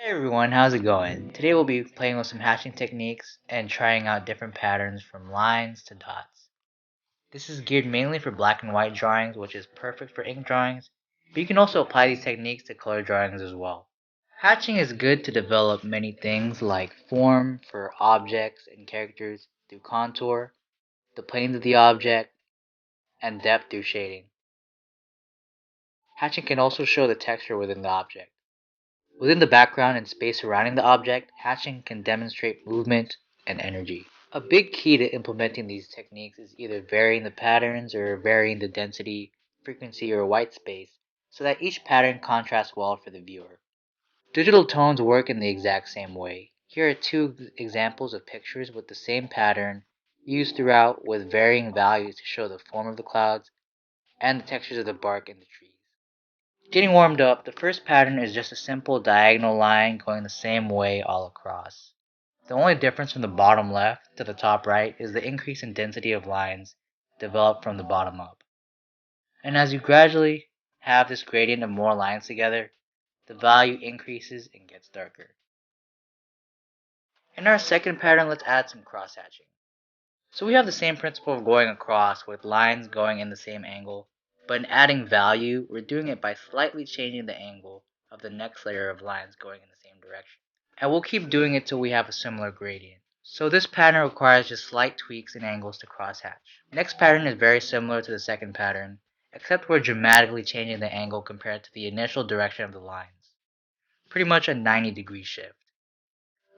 Hey everyone, how's it going? Today we'll be playing with some hatching techniques and trying out different patterns from lines to dots. This is geared mainly for black and white drawings, which is perfect for ink drawings, but you can also apply these techniques to color drawings as well. Hatching is good to develop many things like form for objects and characters through contour, the planes of the object, and depth through shading. Hatching can also show the texture within the object. Within the background and space surrounding the object, hatching can demonstrate movement and energy. A big key to implementing these techniques is either varying the patterns or varying the density, frequency, or white space so that each pattern contrasts well for the viewer. Digital tones work in the exact same way. Here are two examples of pictures with the same pattern used throughout with varying values to show the form of the clouds and the textures of the bark and the trees. Getting warmed up, the first pattern is just a simple diagonal line going the same way all across. The only difference from the bottom left to the top right is the increase in density of lines developed from the bottom up. And as you gradually have this gradient of more lines together, the value increases and gets darker. In our second pattern, let's add some cross-hatching. So we have the same principle of going across with lines going in the same angle, but in adding value, we're doing it by slightly changing the angle of the next layer of lines going in the same direction. And we'll keep doing it till we have a similar gradient. So this pattern requires just slight tweaks in angles to crosshatch. Next pattern is very similar to the second pattern, except we're dramatically changing the angle compared to the initial direction of the lines. Pretty much a 90-degree shift.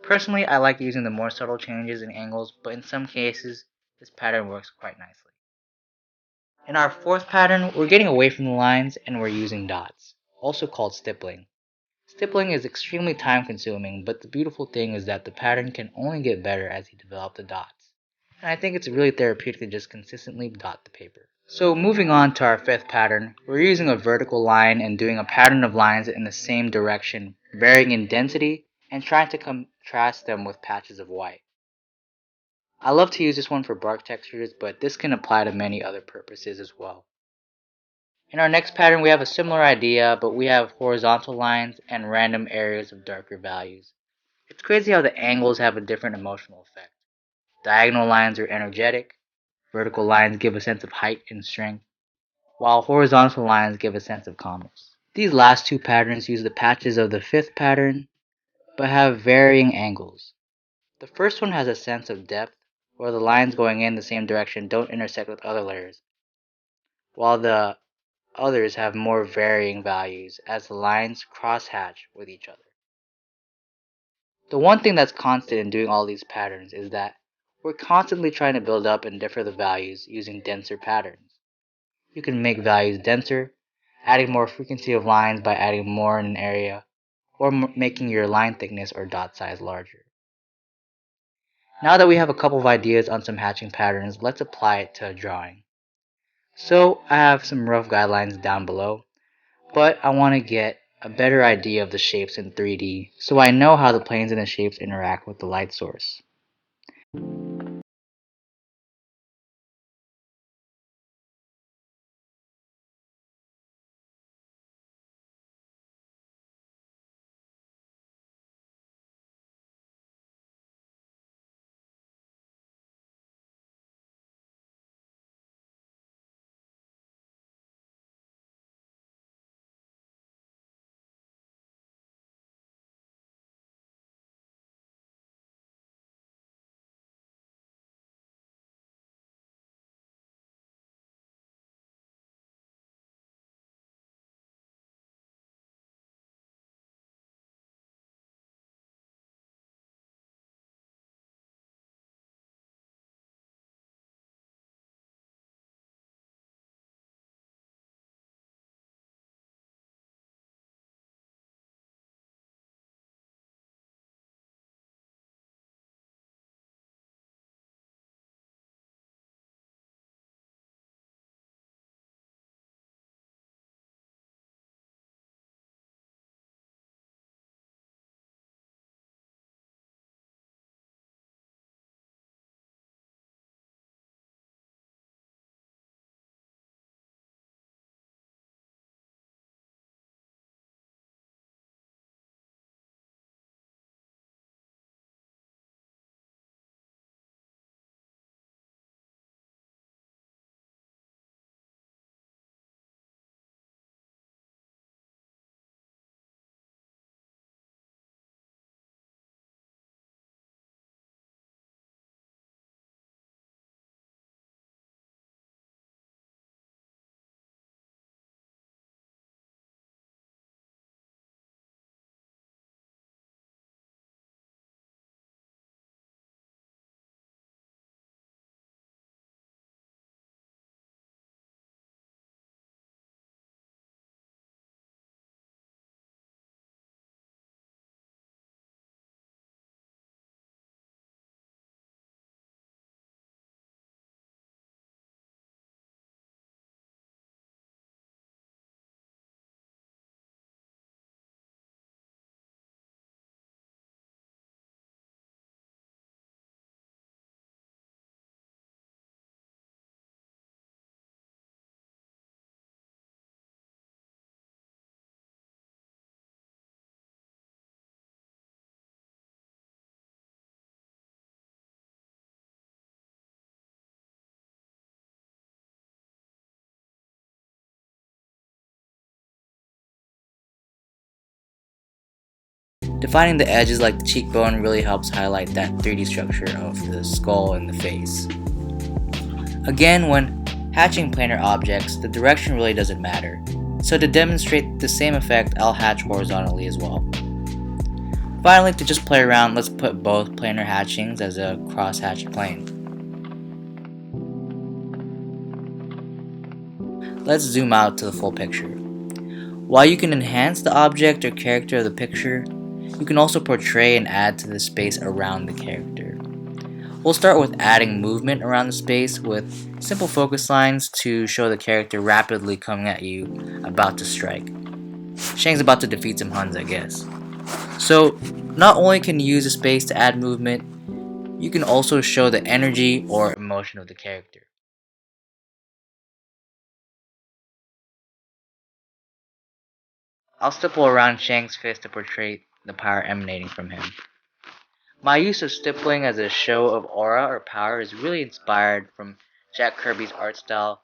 Personally, I like using the more subtle changes in angles, but in some cases, this pattern works quite nicely. In our fourth pattern, we're getting away from the lines and we're using dots, also called stippling. Stippling is extremely time consuming, but the beautiful thing is that the pattern can only get better as you develop the dots. And I think it's really therapeutic to just consistently dot the paper. So moving on to our fifth pattern, we're using a vertical line and doing a pattern of lines in the same direction, varying in density, and trying to contrast them with patches of white. I love to use this one for bark textures, but this can apply to many other purposes as well. In our next pattern, we have a similar idea, but we have horizontal lines and random areas of darker values. It's crazy how the angles have a different emotional effect. Diagonal lines are energetic, vertical lines give a sense of height and strength, while horizontal lines give a sense of calmness. These last two patterns use the patches of the fifth pattern, but have varying angles. The first one has a sense of depth, where the lines going in the same direction don't intersect with other layers, while the others have more varying values as the lines cross-hatch with each other. The one thing that's constant in doing all these patterns is that we're constantly trying to build up and differ the values using denser patterns. You can make values denser, adding more frequency of lines by adding more in an area, or making your line thickness or dot size larger. Now that we have a couple of ideas on some hatching patterns, let's apply it to a drawing. So I have some rough guidelines down below, but I want to get a better idea of the shapes in 3D so I know how the planes and the shapes interact with the light source. Defining the edges like the cheekbone really helps highlight that 3D structure of the skull and the face. Again, when hatching planar objects, the direction really doesn't matter. So to demonstrate the same effect, I'll hatch horizontally as well. Finally, to just play around, let's put both planar hatchings as a cross-hatched plane. Let's zoom out to the full picture. While you can enhance the object or character of the picture, you can also portray and add to the space around the character. We'll start with adding movement around the space with simple focus lines to show the character rapidly coming at you, about to strike. Shang's about to defeat some Huns, I guess. So, not only can you use the space to add movement, you can also show the energy or emotion of the character. I'll stipple around Shang's fist to portray the power emanating from him. My use of stippling as a show of aura or power is really inspired from Jack Kirby's art style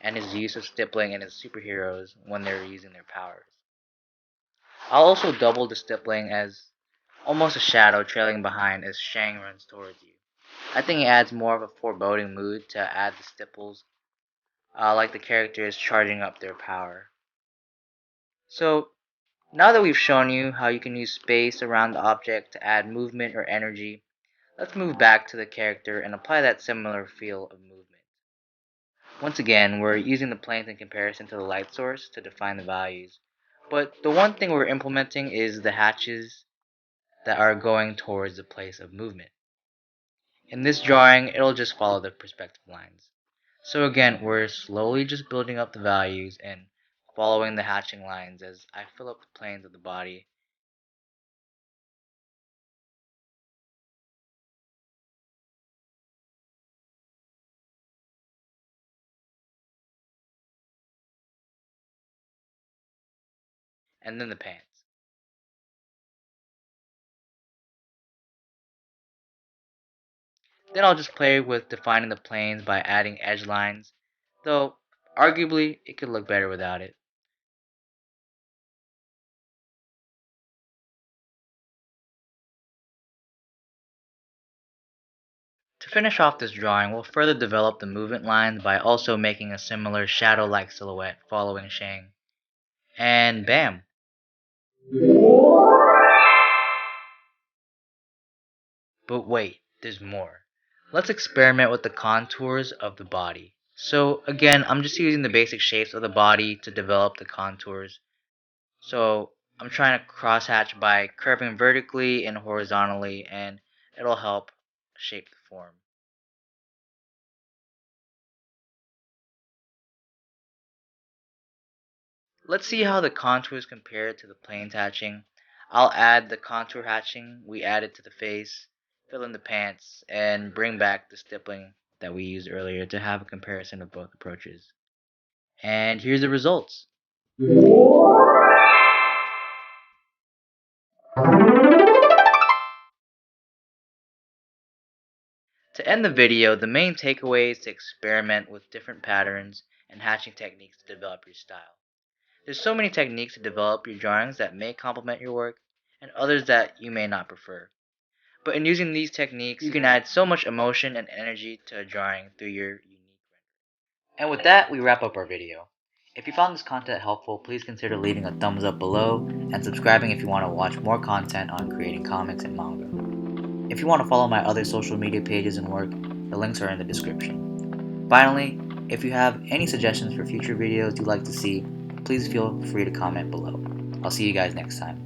and his use of stippling in his superheroes when they're using their powers. I'll also double the stippling as almost a shadow trailing behind as Shang runs towards you. I think it adds more of a foreboding mood to add the stipples, like the character is charging up their power. So, now that we've shown you how you can use space around the object to add movement or energy, let's move back to the character and apply that similar feel of movement. Once again, we're using the planes in comparison to the light source to define the values, but the one thing we're implementing is the hatches that are going towards the place of movement. In this drawing, it'll just follow the perspective lines. So again, we're slowly just building up the values and following the hatching lines as I fill up the planes of the body. And then the pants. Then I'll just play with defining the planes by adding edge lines, though arguably it could look better without it. To finish off this drawing, we'll further develop the movement lines by also making a similar shadow-like silhouette following Shang. And bam! But wait, there's more. Let's experiment with the contours of the body. So again, I'm just using the basic shapes of the body to develop the contours. So I'm trying to crosshatch by curving vertically and horizontally, and it'll help shape the form. Let's see how the contours compare to the planes hatching. I'll add the contour hatching we added to the face, fill in the pants, and bring back the stippling that we used earlier to have a comparison of both approaches. And here's the results. To end the video, the main takeaway is to experiment with different patterns and hatching techniques to develop your style. There's so many techniques to develop your drawings that may complement your work, and others that you may not prefer. But in using these techniques, you can add so much emotion and energy to a drawing through your unique rendering. And with that, we wrap up our video. If you found this content helpful, please consider leaving a thumbs up below and subscribing if you want to watch more content on creating comics and manga. If you want to follow my other social media pages and work, the links are in the description. Finally, if you have any suggestions for future videos you'd like to see, please feel free to comment below. I'll see you guys next time.